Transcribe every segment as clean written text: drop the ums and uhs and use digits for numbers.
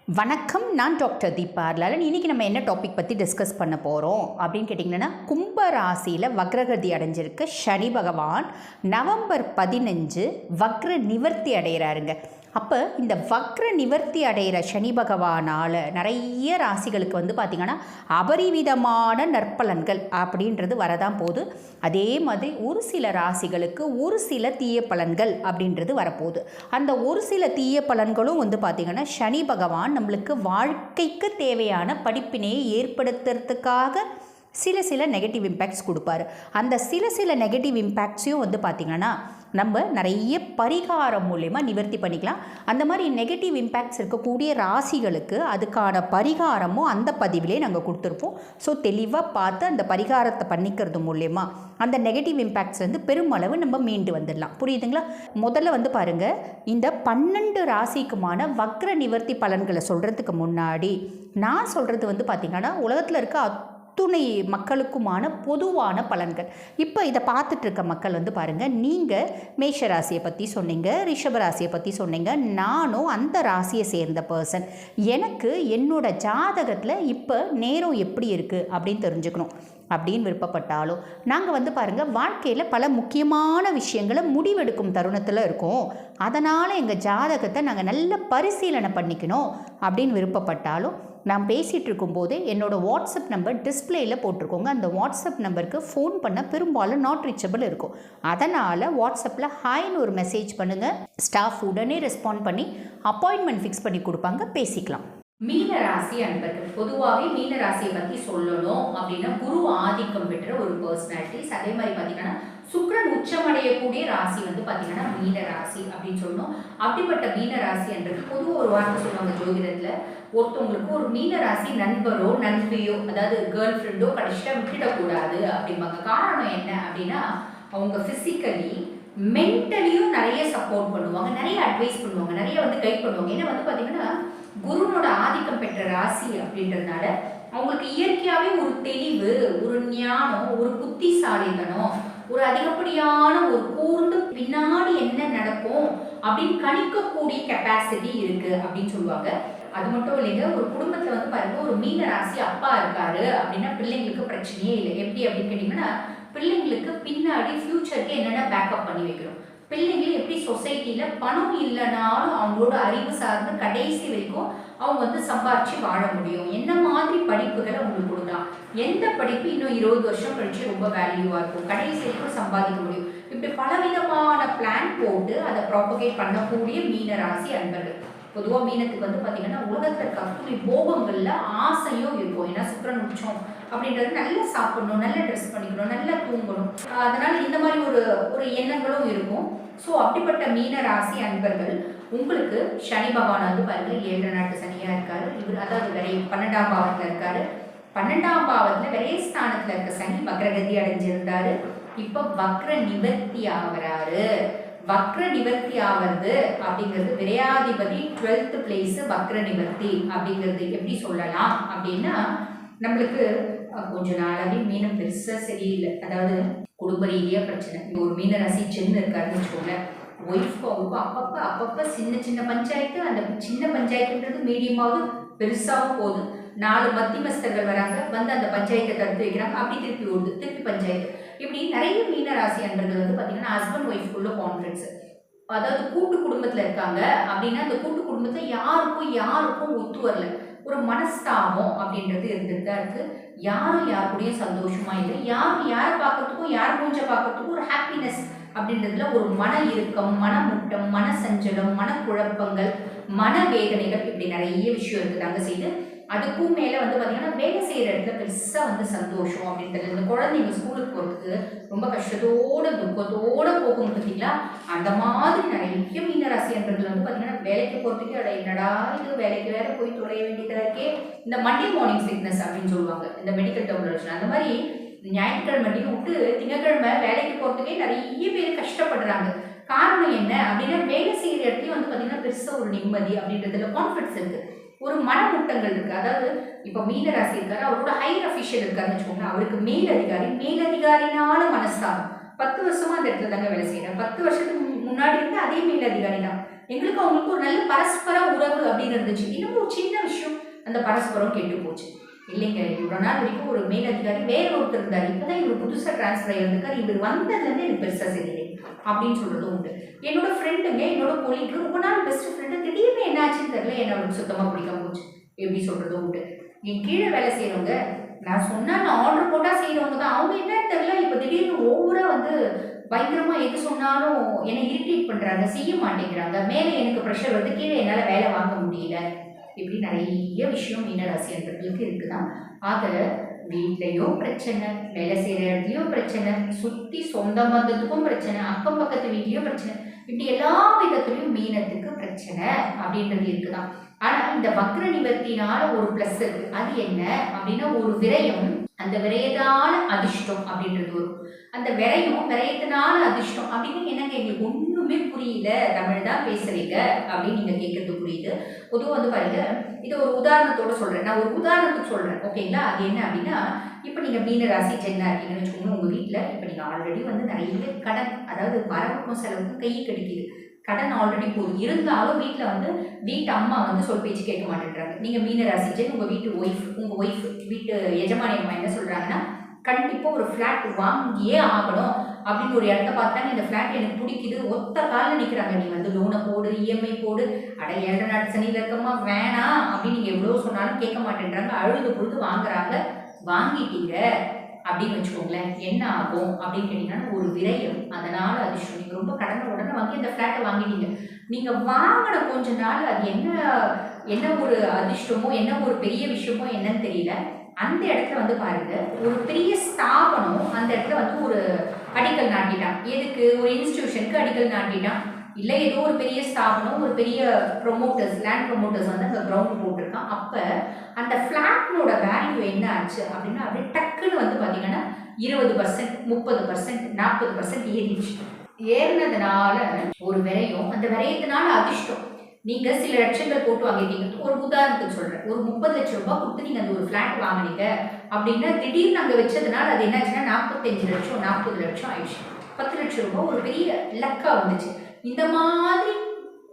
வணக்கம், நான் டாக்டர் தீபா லாலன். இன்றைக்கி நம்ம என்ன டாபிக் பற்றி டிஸ்கஸ் பண்ண போகிறோம் அப்படின்னு கேட்டிங்கன்னா, கும்ப ராசியில் வக்ரகதி அடைஞ்சிருக்க சனி பகவான் நவம்பர் 15 வக்ர நிவர்த்தி அடைகிறாருங்க. அப்போ இந்த வக்ர நிவர்த்தி அடைகிற சனி பகவானால் நிறைய ராசிகளுக்கு பார்த்திங்கன்னா அபரிவிதமான நற்பலன்கள் அப்படின்றது வரதான் போகுது. அதே மாதிரி ஒரு சில ராசிகளுக்கு ஒரு சில தீய பலன்கள் அப்படின்றது வரப்போகுது. அந்த ஒரு சில தீய பலன்களும் பார்த்திங்கன்னா சனி பகவான் நம்மளுக்கு வாழ்க்கைக்கு தேவையான படிப்பினையை ஏற்படுத்துறதுக்காக சில நெகட்டிவ் இம்பேக்ட்ஸ் கொடுப்பாரு. அந்த சில நெகட்டிவ் இம்பேக்ட்ஸையும் பார்த்திங்கன்னா நம்ம நிறைய பரிகாரம் மூலயமா நிவர்த்தி பண்ணிக்கலாம். அந்த மாதிரி நெகட்டிவ் இம்பேக்ட்ஸ் இருக்கக்கூடிய ராசிகளுக்கு அதுக்கான பரிகாரமும் அந்த பதிவிலே நாங்கள் கொடுத்துருப்போம். ஸோ தெளிவாக பார்த்து அந்த பரிகாரத்தை பண்ணிக்கிறது மூலயமா அந்த நெகட்டிவ் இம்பேக்ட்ஸ் பெருமளவு நம்ம மீண்டு வந்துடலாம். புரியுதுங்களா? முதல்ல பாருங்கள், இந்த 12 ராசிக்குமான வக்ர நிவர்த்தி பலன்களை சொல்கிறதுக்கு முன்னாடி நான் சொல்கிறது பார்த்திங்கன்னா உலகத்தில் இருக்க துணை மக்களுக்குமான பொதுவான பலன்கள். இப்போ இதை பார்த்துட்டு இருக்க மக்கள் பாருங்கள், நீங்கள் மேஷ ராசியை பற்றி சொன்னீங்க, ரிஷப ராசியை பற்றி சொன்னீங்க. நானும் அந்த ராசியை சேர்ந்த பர்சன். எனக்கு என்னோட ஜாதகத்தில் இப்போ நேரம் எப்படி இருக்குது அப்படின்னு தெரிஞ்சுக்கணும் அப்படின்னு விருப்பப்பட்டாலும் நாங்கள் பாருங்கள், வாழ்க்கையில் பல முக்கியமான விஷயங்களை முடிவெடுக்கும் தருணத்தில் இருக்கோம். அதனால் எங்கள் ஜாதகத்தை நாங்கள் நல்ல பரிசீலனை பண்ணிக்கணும் அப்படின்னு விருப்பப்பட்டாலும் நான் பேசிகிட்டு இருக்கும்போதே என்னோடய வாட்ஸ்அப் நம்பர் டிஸ்பிளேயில் போட்டிருக்கோங்க. அந்த வாட்ஸ்அப் நம்பருக்கு ஃபோன் பண்ண பெரும்பாலும் நாட் ரீச்சபிள் இருக்கும். அதனால் வாட்ஸ்அப்பில் ஹாய்னு ஒரு மெசேஜ் பண்ணுங்கள். ஸ்டாஃப் உடனே ரெஸ்பாண்ட் பண்ணி அப்பாயின்மெண்ட் ஃபிக்ஸ் பண்ணி கொடுப்பாங்க, பேசிக்கலாம். மீன ராசி அன்பர்கள், பொதுவாகவே மீன ராசியை பற்றி சொல்லணும் அப்படின்னா குரு ஆதிக்கம் பெற்ற ஒரு பர்சனாலிட்டிஸ். அதே மாதிரி பார்த்தீங்கன்னா சுக்கிரன் உச்சமடையக்கூடிய ராசி பார்த்தீங்கன்னா மீன ராசி அப்படின்னு சொல்லணும். அப்படிப்பட்ட மீன ராசி என்பது பொதுவாக ஒரு வார்த்தை சொல்லுவாங்க ஜோதிடத்தில், ஒருத்தவங்களுக்கு ஒரு மீன ராசி நண்பரோ நண்பியோ, அதாவது கேர்ள் ஃப்ரெண்டோ கடைசியாக விட்டுடக்கூடாது அப்படிம்பாங்க. காரணம் என்ன அப்படின்னா, அவங்க ஃபிசிக்கலி மென்டலியும் நிறைய சப்போர்ட் பண்ணுவாங்க, நிறைய அட்வைஸ் பண்ணுவாங்க, நிறைய கைட் பண்ணுவாங்க. ஏன்னா பார்த்தீங்கன்னா குருனோட ஆதிக்கம் பெற்ற ராசி அப்படின்றதுனால அவங்களுக்கு இயற்கையாகவே ஒரு தெளிவு, ஒரு ஞானம், ஒரு புத்திசாலித்தனம், ஒரு அதிகப்படியான ஒரு கூர்ந்து பின்னாடி என்ன நடக்கும் அப்படின்னு கணிக்கக்கூடிய கெப்பாசிட்டி இருக்கு அப்படின்னு சொல்லுவாங்க. அது மட்டும் இல்லைங்க, ஒரு குடும்பத்துல பாருங்க, ஒரு மீன ராசி அப்பா இருக்காரு அப்படின்னா பிள்ளைங்களுக்கு பிரச்சனையே இல்லை. எப்படி அப்படின்னு கேட்டீங்கன்னா, பிள்ளைங்களுக்கு பின்னாடி ஃபியூச்சருக்கு என்னென்ன பேக்கப் பண்ணி வைக்கிறோம், பிள்ளைங்களும் எப்படி சொசைட்டியில் பணம் இல்லைனாலும் அவங்களோட அறிவு சார்ந்து கடைசி வரைக்கும் அவங்க சம்பாரிச்சு வாழ முடியும், என்ன மாதிரி படிப்புகளை அவங்களுக்கு கொடுக்கலாம், எந்த படிப்பு இன்னும் 20 வருஷம் கழிச்சு ரொம்ப வேல்யூவாக இருக்கும், கடைசி வரைக்கும் சம்பாதிக்க முடியும், இப்படி பலவிதமான பிளான் போட்டு அதை ப்ராபகேட் பண்ணக்கூடிய மீன ராசி அன்பர்கள். பொதுவாக மீனத்துக்கு பார்த்தீங்கன்னா உலகத்தில் இருக்க அத்துணை போகங்களில் ஆசையும் இருக்கும். ஏன்னா சுக்கிரன் உச்சம் அப்படின்றது நல்லா சாப்பிடணும், நல்லா ட்ரெஸ் பண்ணிக்கணும், நல்லா தூங்கணும், அதனால இந்த மாதிரி ஒரு எண்ணங்களும் இருக்கும். ஸோ அப்படிப்பட்ட மீன ராசி அன்பர்கள், உங்களுக்கு சனி பகவான் பாருங்க 7 நாட்டு சனியாக இருக்காரு. இவர் அதாவது 12ஆம் பாவத்தில் இருக்காரு. 12ஆம் பாவத்தில் விரயஸ்தானத்தில் இருக்க சனி வக்ரகதி அடைஞ்சிருந்தாரு. இப்போ வக்ர நிவர்த்தி ஆகிறாரு. வக்ர நிவர்த்தி ஆகிறது அப்படிங்கிறது விரையாதிபதி 12th பிளேஸ் வக்ர நிவர்த்தி அப்படிங்கிறது எப்படி சொல்லலாம் அப்படின்னா, நம்மளுக்கு கொஞ்ச நாளாவே மீனம் பெருசா சரியில்லை, அதாவது குடும்ப ரீதியா பிரச்சனை. ஒரு மீன ராசி சென்னு இருக்காருன்னு வச்சுக்கோங்க, ஒய்ஃப்க்கு அவங்களுக்கும் அப்பப்ப சின்ன பஞ்சாயத்து. அந்த சின்ன பஞ்சாயத்துன்றது மீடியமாவது பெருசாகவும் போகுது. 4 மத்தியமஸ்தர்கள் வராங்க, அந்த பஞ்சாயத்தை தடுத்து வைக்கிறாங்க, அப்படி திருப்பி ஓடுது, திருப்பி பஞ்சாயத்து. இப்படி நிறைய மீன ராசி அன்பர்கள் பார்த்தீங்கன்னா ஹஸ்பண்ட் ஒய்ஃப்குள்ள கான்ஃபிடன்ஸ், அதாவது கூட்டு குடும்பத்தில் இருக்காங்க அப்படின்னா அந்த கூட்டு குடும்பத்தில் யாருக்கும் ஒத்து வரல, ஒரு மனஸ்தாபம் அப்படின்றது இருந்துட்டு தான் இருக்கு. யாரும் யாருக்கூடயும் சந்தோஷமா இல்லை, யாரும் யாரை பார்க்கறதுக்கும் யார் மூஞ்ச பார்க்கறதுக்கும் ஒரு ஹாப்பினஸ் அப்படின்றதுல ஒரு மன இறுக்கம், மனமுட்டம், மன சஞ்சலம், மனக்குழப்பங்கள், மனவேதனைகள், இப்படி நிறைய விஷயம் இருக்குதாங்க செய்து. அதுக்கும் மேலே பார்த்தீங்கன்னா வேலை செய்கிற இடத்துல பெருசாக சந்தோஷம் அப்படின்றது. இந்த குழந்தைங்க ஸ்கூலுக்கு போகிறதுக்கு ரொம்ப கஷ்டத்தோட துக்கத்தோட போகும் பார்த்தீங்களா, அந்த மாதிரி நிறைய மீனராசி என்பர்கள் பார்த்தீங்கன்னா வேலைக்கு போகிறதுக்கு அட என்னடா இது, வேலைக்கு வேற போய் தொலைய வேண்டியதாக இருக்கே, இந்த மண்டே மார்னிங் சிக்னஸ் அப்படின்னு சொல்லுவாங்க இந்த மெடிக்கல் டெர்மினாலஜி. அந்த மாதிரி ஞாயிற்றுக்கிழமை விட்டு திங்கக்கிழமை வேலைக்கு போகிறதுக்கே நிறைய பேர் கஷ்டப்படுறாங்க. காரணம் என்ன அப்படின்னா, வேலை செய்கிற இடத்துலையும் பார்த்தீங்கன்னா பெருசாக ஒரு நிம்மதி அப்படின்றதுல கான்ஃபிடன்ஸ் இருக்குது, ஒரு மனமுட்டங்கள் இருக்குது. அதாவது இப்போ மீன ராசி இருக்காரு, அவரோட ஹையர் அஃபிஷியல் இருக்காருன்னு வச்சுக்கோங்க, அவருக்கு மேலதிகாரினால மனஸ்தாபம். 10 வருஷமா அந்த இடத்துல தாங்க வேலை செய்யறேன். 10 வருஷத்துக்கு முன்னாடி இருந்து அதே மேலதிகாரி தான். எங்களுக்கு அவங்களுக்கு ஒரு நல்ல பரஸ்பர உறவு அப்படிங்கிறது அப்படின்னு இருந்துச்சு. இன்னும் ஒரு சின்ன விஷயம், அந்த பரஸ்பரம் கெட்டு போச்சு. இல்லைங்க, இவ்வளோ நாள் வரைக்கும் ஒரு மேல் அதிகாரி வேற ஒருத்தர் இருந்தார், இப்போதான் இவர் புதுசாக டிரான்ஸ்ஃபர் ஆகியிருக்காரு, இவர் வந்ததுலேருந்து எனக்கு பெருசாக தெரியலை அப்படின்னு சொல்றதும் உண்டு. என்னோட ஃப்ரெண்டுங்க, என்னோட கொலீக்கு ரொம்ப நாள் பெஸ்ட் ஃப்ரெண்டு, திடீர்னு என்ன ஆச்சுன்னு தெரியல, என்னோட சுத்தமாக பிடிக்காம போச்சு எப்படி சொல்றதும் உண்டு. என் கீழே வேலை செய்கிறவங்க, நான் சொன்னா நான் ஆர்டர் போட்டால் செய்கிறவங்க தான், அவங்க என்னன்னு தெரியல இப்போ திடீர்னு ஓவராக வந்து பயங்கரமாக எது சொன்னாலும் என்னை இரிட்டேட் பண்ணுறாங்க, செய்ய மாட்டேங்கிறாங்க, மேலே எனக்கு ப்ரெஷர் வந்து கீழே என்னால் வேலை வாங்க முடியல. இப்படி நிறைய விஷயம் மீனராசி அன்பர்களுக்கு இருக்குதான். ஆக வீட்லையும் பிரச்சனை, வேலை செய்கிற இடத்துலையும் பிரச்சனை, சுற்றி சொந்த பந்தத்துக்கும் பிரச்சனை, அக்கம் பக்கத்து வீட்லேயும் பிரச்சனை, இப்படி எல்லா விதத்துலையும் மீனத்துக்கு பிரச்சனை அப்படின்றது இருக்குதான். ஆனால் இந்த வக்ர நிவர்த்தினால ஒரு ப்ளஸ் இருக்கு. அது என்ன அப்படின்னா, ஒரு விரயம், அந்த விரயத்தால அதிர்ஷ்டம் அப்படின்றது வரும். அந்த விரயத்தினால அதிர்ஷ்டம் அப்படின்னு என்னங்க, எங்களுக்கு ஒன்றுமே புரியல, தமிழ் தான் பேசுறீங்க அப்படின்னு நீங்கள் கேட்கறது புரியுது. பொதுவாக வந்து பாருங்க, இதை ஒரு உதாரணத்தோட சொல்கிறேன், நான் ஒரு உதாரணத்துக்கு சொல்கிறேன், ஓகேங்களா? அது என்ன அப்படின்னா, இப்போ நீங்கள் மீன ராசி ஜென்னா இருக்கீங்கன்னு வச்சுக்கோங்க, உங்கள் வீட்டில் இப்போ நீங்கள் ஆல்ரெடி வந்து நிறைய கடன், அதாவது வரவுக்கும் செலவுக்கும் கை கடிக்குது, கடன் ஆல்ரெடி போகுது, இருந்தாலும் வீட்டில் வந்து வீட்டு அம்மா வந்து சொல் பேச்சு கேட்க மாட்டேன்றாங்க. நீங்கள் மீன ராசி ஜென், உங்கள் வீட்டு உங்கள் ஒய்ஃப், வீட்டு எஜமானி அம்மா என்ன சொல்கிறாங்கன்னா, கண்டிப்பாக ஒரு ஃப்ளாட் வாங்கியே ஆகணும் அப்படின்னு ஒரு இடத்த பார்த்தாங்க, இந்த ஃப்ளாட் எனக்கு பிடிக்குது, ஒத்த காலில் நிற்கிறாங்க, நீ வந்து லோனை போடு, இஎம்ஐ போடு, அட 7 நாட்டு சனி இலக்கமாக வேணாம் அப்படின்னு நீங்கள் எவ்வளோ சொன்னாலும் கேட்க மாட்டேன்றாங்க, அழுது பொழுது வாங்குறாங்க. வாங்கிட்டீங்க அப்படின்னு வச்சுக்கோங்களேன், என்ன ஆகும் அப்படின்னு கேட்டீங்கன்னா, ஒரு விரயம், அதனால அதிர்ஷ்டம். நீங்கள் ரொம்ப கடனை உடனே வாங்கி அந்த ஃப்ளாட்டை வாங்கிட்டீங்க, நீங்கள் வாங்கின கொஞ்ச நாள் அது என்ன ஒரு அதிர்ஷ்டமோ, என்ன ஒரு பெரிய விஷயமோ என்னன்னு தெரியல, அந்த இடத்துல வந்து பாருங்க, ஒரு பெரிய ஸ்தாபனம் அந்த இடத்துல வந்து ஒரு அடிக்கல் நாட்டிட்டான். எதுக்கு? ஒரு இன்ஸ்டிடியூஷனுக்கு அடிக்கல் நாட்டிட்டான். இல்லை ஏதோ ஒரு பெரிய ஸ்தாபனம், ஒரு பெரிய ப்ரொமோட்டர்ஸ், லேண்ட் ப்ரொமோட்டர்ஸ் வந்து அந்த கிரவுண்ட் போட்டிருக்கான். அப்போ அந்த ஃப்ளாட்டோட வேல்யூ என்ன ஆச்சு அப்படின்னா, அப்படியே டக்குன்னு வந்து பார்த்தீங்கன்னா 20%, 30%, 40% ஏறிடுச்சு. ஏறினதுனால ஒரு விரயம், அந்த விரயத்தினால அதிர்ஷ்டம். நீங்கள் சில லட்சங்கள் போட்டு வாங்கிட்டீங்க, ஒரு உதாரணத்துக்கு சொல்கிறேன், ஒரு 30 லட்சம் ரூபாய் கொடுத்து நீங்கள் அந்த ஒரு ஃப்ளாட் வாங்கினீங்க அப்படின்னா, திடீர்னு அங்கே வச்சதுனால அது என்னாச்சுன்னா 45 லட்சம், 40 லட்சம் ஆயிடுச்சு. 10 லட்சம் ரூபாய் ஒரு பெரிய லக்காக வந்துச்சு. இந்த மாதிரி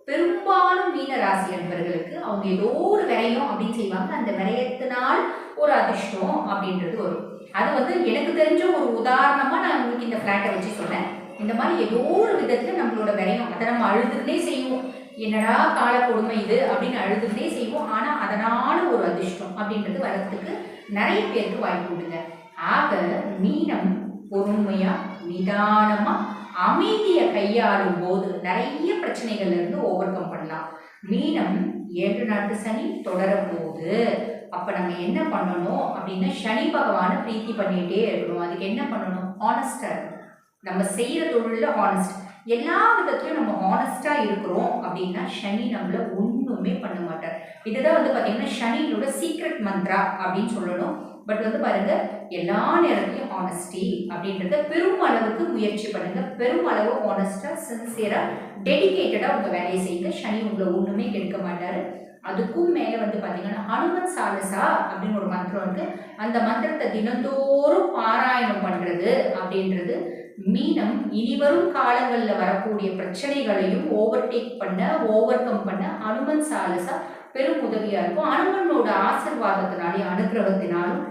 பெரும்பாலும் மீன ராசி அன்பர்களுக்கு அவங்க ஏதோ ஒரு விரயம் அப்படின்னு செய்வாங்க, அந்த விரயத்தினால் ஒரு அதிர்ஷ்டம் அப்படின்றது வரும். அது வந்து எனக்கு தெரிஞ்ச ஒரு உதாரணமாக நான் உங்களுக்கு இந்த ஃப்ளாட்டை வச்சு சொன்னேன். இந்த மாதிரி ஏதோ ஒரு விதத்தில் நம்மளோட விரயம், அதை நம்ம அழுதுகிட்டே செய்வோம், என்னடா கால கொடுமை இது அப்படின்னு அழுதுகிட்டே செய்வோம், ஆனால் அதனால ஒரு அதிர்ஷ்டம் அப்படின்றது வரத்துக்கு நிறைய பேருக்கு வாய்ப்பு உண்டுங்க. ஆக மீனம் பொறுமையா நிதானமா அமைதியை கையாளும் போது நிறைய பிரச்சனைகள்ல இருந்து ஓவர் கம் பண்ணலாம். மீனம் 7 நாட்டு சனி தொடரும் போது அப்ப நம்ம என்ன பண்ணணும் அப்படின்னா, சனி பகவானை பிரீத்தி பண்ணிட்டே இருக்கணும். அதுக்கு என்ன பண்ணணும்? ஹானஸ்டா இருக்கணும். நம்ம செய்யற தொழில ஹானஸ்ட், எல்லா விதத்துலையும் நம்ம ஹானஸ்டா இருக்கிறோம் அப்படின்னா சனி நம்மள ஒண்ணுமே பண்ண மாட்டார். இதுதான் வந்து பாத்தீங்கன்னா சனியோட சீக்ரெட் மந்த்ரா அப்படின்னு சொல்லணும். பட் வந்து பாருங்க, எல்லா நேரத்திலையும் ஹானஸ்டி அப்படின்றத பெரும் அளவுக்கு முயற்சி பண்ணுங்க. பெரும் அளவு ஹானஸ்டா, சின்சியரா, டெடிகேட்டடா உங்க வேலையை செய்யுங்க. சனி உங்களை ஒண்ணுமே கெடுக்க மாட்டாரு. அதுக்கும் மேல வந்து பாத்தீங்கன்னா ஹனுமன் சாலசா அப்படின்னு ஒரு மந்திரம் இருக்கு. அந்த மந்திரத்தை தினந்தோறும் பாராயணம் பண்றது அப்படின்றது மீனம் இனிவரும் காலங்கள்ல வரக்கூடிய பிரச்சனைகளையும் ஓவர்டேக் பண்ண, ஓவர் கம் பண்ண ஹனுமன் சாலசா பெரும் உதவியா இருக்கும். அனுமனோட ஆசீர்வாதத்தினாலே, அனுகிரகத்தினாலும்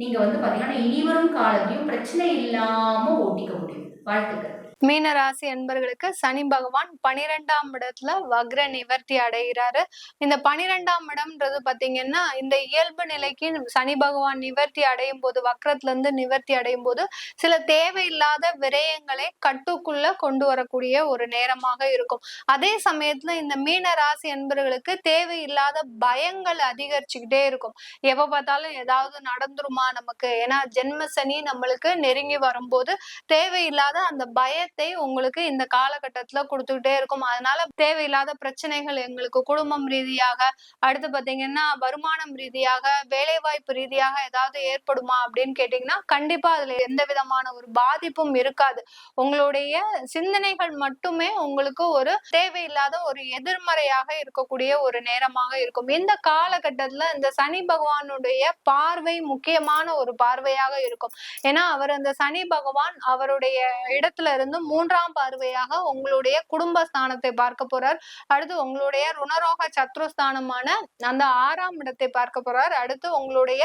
நீங்க வந்து பாத்தீங்கன்னா இனிவரும் காலத்தையும் பிரச்சனை இல்லாம ஓட்டிக்க முடியும். வாழ்த்துக்கள். மீன ராசி அன்பர்களுக்கு சனி பகவான் 12ஆம் இடத்துல வக்ர நிவர்த்தி அடைகிறாரு. இந்த 12ஆம் இடம்ன்றது பாத்தீங்கன்னா, இந்த இயல்பு நிலைக்கு சனி பகவான் நிவர்த்தி அடையும் போது, வக்ரத்துல இருந்து நிவர்த்தி அடையும் போது சில தேவையில்லாத விரயங்களை கட்டுக்குள்ள கொண்டு வரக்கூடிய ஒரு நேரமாக இருக்கும். அதே சமயத்துல இந்த மீன ராசி அன்பர்களுக்கு தேவையில்லாத பயங்கள் அதிகரிச்சுக்கிட்டே இருக்கும். எப்ப பார்த்தாலும் ஏதாவது நடந்துருமா நமக்கு, ஏன்னா ஜென்ம சனி நம்மளுக்கு நெருங்கி வரும்போது தேவையில்லாத அந்த பயத்தை உங்களுக்கு இந்த காலகட்டத்துல கொடுத்துக்கிட்டே இருக்கும். அதனால தேவையில்லாத பிரச்சனைகள் எங்களுக்கு குடும்பம் ரீதியாக, அடுத்து பாத்தீங்கன்னா வருமானம் ரீதியாக, வேலை வாய்ப்பு ரீதியாக ஏதாவது ஏற்படுமா அப்படின்னு கேட்டீங்கன்னா, கண்டிப்பா அதுல எந்த விதமான ஒரு பாதிப்பும் இருக்காது. உங்களுடைய சிந்தனைகள் மட்டுமே உங்களுக்கு ஒரு தேவையில்லாத ஒரு எதிர்மறையாக இருக்கக்கூடிய ஒரு நேரமாக இருக்கும். இந்த காலகட்டத்துல இந்த சனி பகவானுடைய பார்வை முக்கியமான ஒரு பார்வையாக இருக்கும். ஏன்னா அவர் அந்த சனி பகவான் அவருடைய இடத்துல இருந்து வந்து 3ஆம் பார்வையாக உங்களுடைய குடும்பஸ்தானத்தை பார்க்க போறார். அடுத்து உங்களுடைய ருணரோக சத்ருஸ்தானமான அந்த 6ஆம் இடத்தை பார்க்க போறார். அடுத்து உங்களுடைய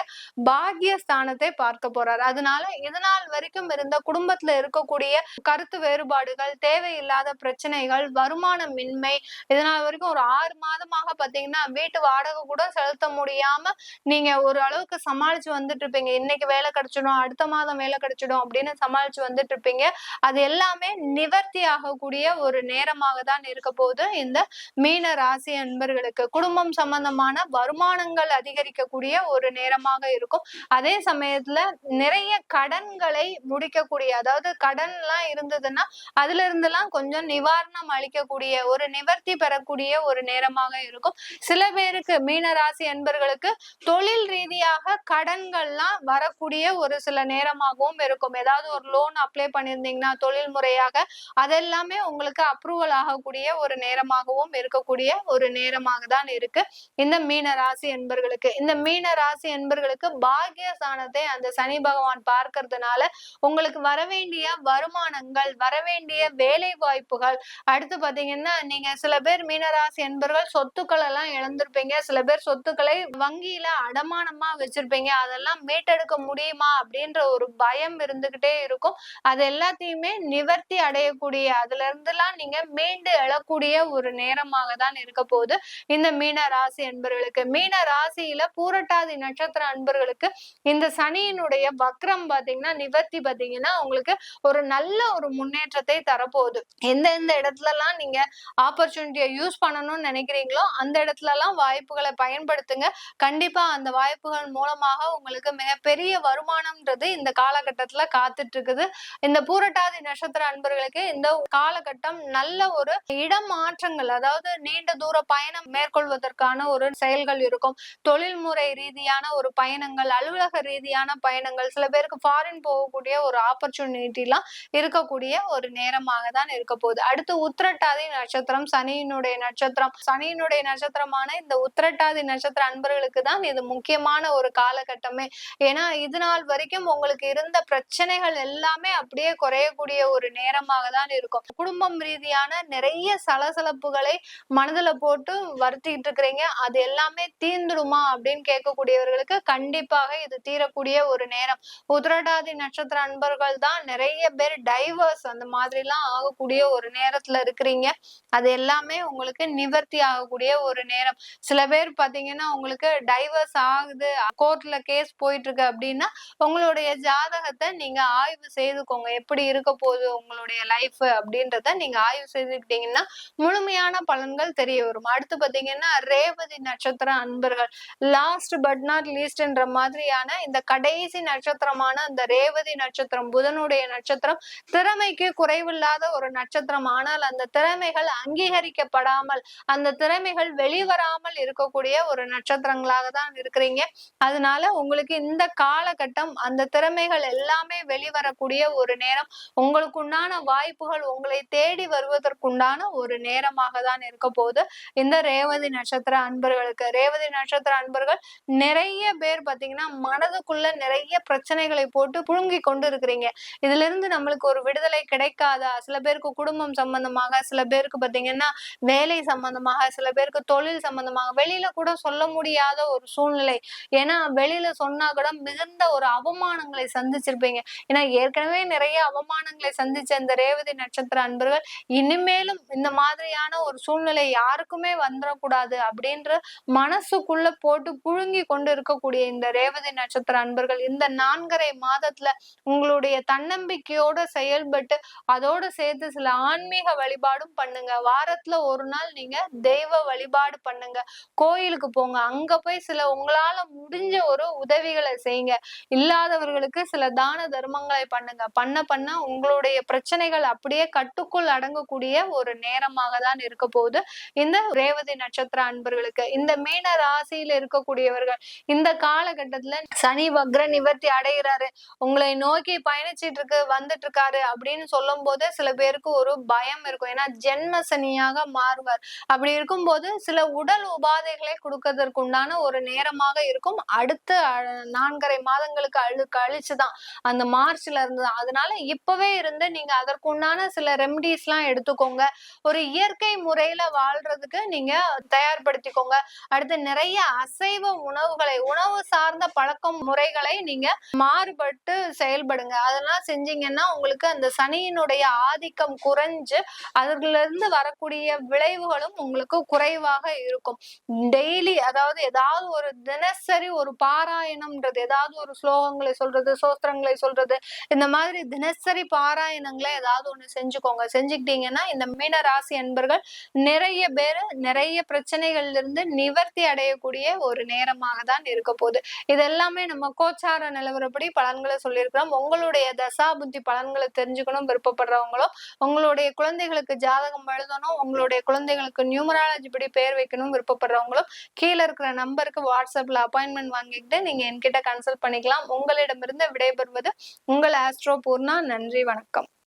பாக்கியஸ்தானத்தை பார்க்க போறார். அதனால இதனால் வரைக்கும் இருந்த குடும்பத்துல இருக்கக்கூடிய கருத்து வேறுபாடுகள், தேவையில்லாத பிரச்சனைகள், வருமானமின்மை, இதனால் வரைக்கும் ஒரு 6 மாதமாக பாத்தீங்கன்னா வீட்டு வாடகை கூட செலுத்த முடியாம நீங்க ஒரு அளவுக்கு சமாளிச்சு வந்துட்டு இருப்பீங்க. இன்னைக்கு வேலை கிடைச்சிடும், அடுத்த மாதம் வேலை கிடைச்சிடும் அப்படின்னு சமாளிச்சு வந்துட்டு இருப்பீங்க. அது எல்லாமே நிவர்த்தி ஆகக்கூடிய ஒரு நேரமாக தான் இருக்க போகுது இந்த மீன ராசி அன்பர்களுக்கு. குடும்பம் சம்பந்தமான வருமானங்கள் அதிகரிக்கக்கூடிய ஒரு நேரமாக இருக்கும். அதே சமயத்துல நிறைய கடன்களை முடிக்கக்கூடிய, அதாவது கடன் எல்லாம் இருந்ததுன்னா அதுல இருந்தெல்லாம் கொஞ்சம் நிவாரணம் அளிக்கக்கூடிய, ஒரு நிவர்த்தி பெறக்கூடிய ஒரு நேரமாக இருக்கும். சில பேருக்கு மீன ராசி அன்பர்களுக்கு தொழில் ரீதியாக கடன்கள்லாம் வரக்கூடிய ஒரு சில நேரமாகவும் இருக்கும். ஏதாவது ஒரு லோன் அப்ளை பண்ணியிருந்தீங்கன்னா தொழில் முறையாக அதெல்லாமே உங்களுக்கு அப்ரூவல் ஆகக்கூடிய ஒரு நேரமாகவும் இருக்கக்கூடிய ஒரு நேரமாக தான் இருக்கு இந்த மீன ராசி என்பர்களுக்கு. இந்த மீன ராசி என்பர்களுக்கு பாக்கியஸ்தானத்தை அந்த சனி பகவான் பார்க்கறதுனால உங்களுக்கு வரவேண்டிய வருமானங்கள், வரவேண்டிய வேலை வாய்ப்புகள், அடுத்து பாத்தீங்கன்னா நீங்க சில பேர் மீனராசி என்பர்கள் சொத்துக்கள் எல்லாம் இழந்திருப்பீங்க. சில பேர் சொத்துக்களை வங்கியில அடமானமா வச்சிருப்பீங்க. அதெல்லாம் மீட்டெடுக்க முடியுமா அப்படின்ற ஒரு பயம் இருந்துகிட்டே இருக்கும். அது எல்லாத்தையுமே நிவர்த்தி அடையக்கூடிய, அதுல இருந்தெல்லாம் நீங்க மீண்டு எழக்கூடிய ஒரு நேரமாக தான் இருக்க போகுது இந்த மீன ராசி அன்பர்களுக்கு. மீன ராசியில பூரட்டாதி நட்சத்திர அன்பர்களுக்கு இந்த சனியினுடைய வக்ரம் பாத்தீங்கன்னா நிவர்த்தி பாத்தீங்கன்னா உங்களுக்கு ஒரு நல்ல ஒரு முன்னேற்றத்தை தரப்போகுது. எந்தெந்த இடத்துல எல்லாம் நீங்க ஆப்பர்ச்சுனிட்டியை யூஸ் பண்ணணும்னு நினைக்கிறீங்களோ அந்த இடத்துல எல்லாம் வாய்ப்புகளை பயன்படுத்துங்க. கண்டிப்பா அந்த வாய்ப்புகள் மூலமாக உங்களுக்கு மிகப்பெரிய வருமானம்ன்றது இந்த காலகட்டத்துல காத்துட்டு இருக்குது. இந்த பூரட்டாதி நட்சத்திர அன்பர்களுக்கு இந்த காலகட்டம் நல்ல ஒரு இடமாற்றங்கள், அதாவது நீண்ட தூர பயணம் மேற்கொள்வதற்கான ஒரு செயல்கள் இருக்கும். தொழில்முறை ரீதியான ஒரு பயணங்கள், அலுவலக ரீதியான பயணங்கள், சில பேருக்கு ஃபாரின் போகக்கூடிய ஒரு ஆப்பர்ச்சுனிட்டி எல்லாம் இருக்கக்கூடிய ஒரு நேரமாக தான் இருக்க போகுது. அடுத்து உத்திரட்டாதி நட்சத்திரம் சனியினுடைய நட்சத்திரம். சனியினுடைய நட்சத்திரமான இந்த உத்திரட்டாதி நட்சத்திர அன்பர்களுக்கு தான் இது முக்கியமான ஒரு காலகட்டமே. ஏன்னா இது நாள் வரைக்கும் உங்களுக்கு இருந்த பிரச்சனைகள் எல்லாமே அப்படியே குறையக்கூடிய ஒரு நேரமாக தான் இருக்கும். குடும்பம் ரீதியான நிறைய சலசலப்புகளை மனதுல போட்டு வருத்திட்டு இருக்கிறீங்க. அது எல்லாமே தீர்ந்துடுமா அப்படின்னு கேட்கக்கூடியவர்களுக்கு கண்டிப்பாக இது தீரக்கூடிய ஒரு நேரம். உத்திரட்டாதி நட்சத்திர அன்பர்கள் தான் நிறைய பேர் டைவர்ஸ் அந்த மாதிரி எல்லாம் ஆகக்கூடிய ஒரு நேரத்துல இருக்கிறீங்க. அது எல்லாமே உங்களுக்கு நிவர்த்தி ஆகக்கூடிய ஒரு நேரம். சில பேர் பாத்தீங்கன்னா உங்களுக்கு டைவர்ஸ் ஆகுது, கோர்ட்ல கேஸ் போயிட்டு இருக்கு அப்படின்னா உங்களுடைய ஜாதகத்தை நீங்க ஆய்வு செய்துக்கோங்க. எப்படி இருக்க போகுது உங்களுடைய லைஃப் அப்படின்றத நீங்க ஆய்வு செய்துக்கிட்டீங்கன்னா முழுமையான பலன்கள் தெரிய வரும். அடுத்து பாத்தீங்கன்னா ரேவதி நட்சத்திர அன்பர்கள், லாஸ்ட் பட் நாட் லீஸ்ட்ன்ற மாதிரியான இந்த கடைசி நட்சத்திரமான அந்த ரேவதி நட்சத்திரம் புதனுடைய நட்சத்திரம் திறமைக்கு குறைவில்லாத ஒரு நட்சத்திரம். ஆனால் அந்த திறமைகள் அங்கீகரிக்கப்படாமல், அந்த திறமைகள் வெளிவராமல் இருக்கக்கூடிய ஒரு நட்சத்திரங்களாக தான் இருக்கிறீங்க. அதனால உங்களுக்கு இந்த காலகட்டம் அந்த திறமைகள் எல்லாமே வெளிவரக்கூடிய ஒரு நேரம். உங்களுக்கு உண்டான வாய்ப்புகள் உங்களை தேடி வருவதற்குண்டான ஒரு நேரமாக தான் இருக்க போகுது இந்த ரேவதி நட்சத்திர அன்பர்களுக்கு. ரேவதி நட்சத்திர அன்பர்கள் நிறைய பேர் பாத்தீங்கன்னா மனதுக்குள்ள நிறைய பிரச்சனைகளை போட்டு புழுங்கி கொண்டு இருக்கிறீங்க. இதுல இருந்து நம்மளுக்கு ஒரு விடுதலை கிடைக்காதா? சில பேருக்கு குடும்பம் சம்பந்தமாக, சில பேருக்கு பாத்தீங்கன்னா வேலை சம்பந்தமாக, சில பேருக்கு தொழில் சம்பந்தமாக, வெளியில கூட சொல்ல முடியாத ஒரு சூழ்நிலை. ஏன்னா வெளியில சொன்னா கூட மிகுந்த ஒரு அவமானங்களை சந்திச்சிருப்பீங்க. ஏன்னா ஏற்கனவே நிறைய அவமானங்களை சந்திச்ச இந்த ரேவதி நட்சத்திர அன்பர்கள் இனிமேலும் இந்த மாதிரியான ஒரு சூழ்நிலை யாருக்குமே வந்துடக்கூடாது அப்படின்ற மனசுக்குள்ள போட்டு புழுங்கி கொண்டு இருக்கக்கூடிய இந்த ரேவதி நட்சத்திர அன்பர்கள் இந்த 4.5 மாதத்துல உங்களுடைய தன்னம்பிக்கையோட செயல்பட்டு அதோட சேர்த்து சில ஆன்மீக வழிபாடும் பண்ணுங்க. வாரத்துல ஒரு நாள் நீங்க தெய்வ வழிபாடு பண்ணுங்க. கோயிலுக்கு போங்க. அங்க போய் சில உங்களால முடிஞ்ச ஒரு உதவிகளை செய்யுங்க. இல்லாதவர்களுக்கு சில தான தர்மங்களை பண்ணுங்க. பண்ண உங்களுடைய பிரச்சனைகள் அப்படியே கட்டுக்குள் அடங்கக்கூடிய ஒரு நேரமாக தான் இருக்க போகுது இந்த ரேவதி நட்சத்திர அன்பர்களுக்கு. இந்த மீன ராசியில இருக்கக்கூடியவர்கள் இந்த காலகட்டத்துல சனி வக்ர நிவர்த்தி அடைகிறாரு, உங்களை நோக்கி பயணிச்சிட்டு இருக்கு, வந்துட்டு இருக்காரு அப்படின்னு சொல்லும் போது சில பேருக்கு ஒரு பயம் இருக்கும். ஏன்னா ஜென்ம சனியாக மாறுவார். அப்படி இருக்கும்போது சில உடல் உபாதைகளை கொடுக்கறதற்கு உண்டான ஒரு நேரமாக இருக்கும். அடுத்த 4.5 மாதங்களுக்கு கழிச்சுதான் அந்த மார்ச்ல இருந்து. அதனால இப்பவே இருந்து நீங்க அதற்குண்டான சில ரெமடிஸ் எல்லாம் எடுத்துக்கோங்க. ஒரு இயற்கை முறையில வாழ்றதுக்கு நீங்க தயார்படுத்திக்கோங்க. அடுத்து நிறைய அசைவ உணவுகளை, உணவு சார்ந்த பழக்கம் முறைகளை நீங்க மாறுபட்டு செயல்படுங்க. அதெல்லாம் செஞ்சீங்கன்னா உங்களுக்கு அந்த சனியினுடைய ஆதிக்கம் குறைஞ்சு அதுல இருந்து வரக்கூடிய விளைவுகளும் உங்களுக்கு குறைவாக இருக்கும். டெய்லி, அதாவது ஏதாவது ஒரு தினசரி ஒரு பாராயணம்ன்றது, ஏதாவது ஒரு ஸ்லோகங்களை சொல்றது, சோஸ்திரங்களை சொல்றது, இந்த மாதிரி தினசரி பாராயணங்களை ஏதாவது ஒண்ணு செஞ்சுக்கோங்க. செஞ்சுக்கிட்டீங்கன்னா இந்த மீன ராசி அன்பர்கள் நிறைய பேரு நிறைய பிரச்சனைகள்ல இருந்து நிவர்த்தி அடையக்கூடிய ஒரு நேரமாக தான் இருக்க போகுது. இது எல்லாமே நம்ம கோச்சார நிலவரப்படி பலன்களை சொல்லியிருக்கிறோம். உங்களுடைய தசா புத்தி பலன்களை தெரிஞ்சுக்கணும் விருப்பப்படுறவங்களும், உங்களுடைய குழந்தைகளுக்கு ஜாதகம் எழுதணும், உங்களுடைய குழந்தைகளுக்கு நியூமராலஜி படி பேர் வைக்கணும் விருப்பப்படுறவங்களும் கீழே இருக்கிற நம்பருக்கு வாட்ஸ்அப்ல அப்பாயின்மெண்ட் வாங்கிக்கிட்டு நீங்க என்கிட்ட கன்சல்ட் பண்ணிக்கலாம். உங்களிடமிருந்து விடைபெறுவது உங்கள் ஆஸ்ட்ரோ பூர்ணா. நன்றி, வணக்கம்.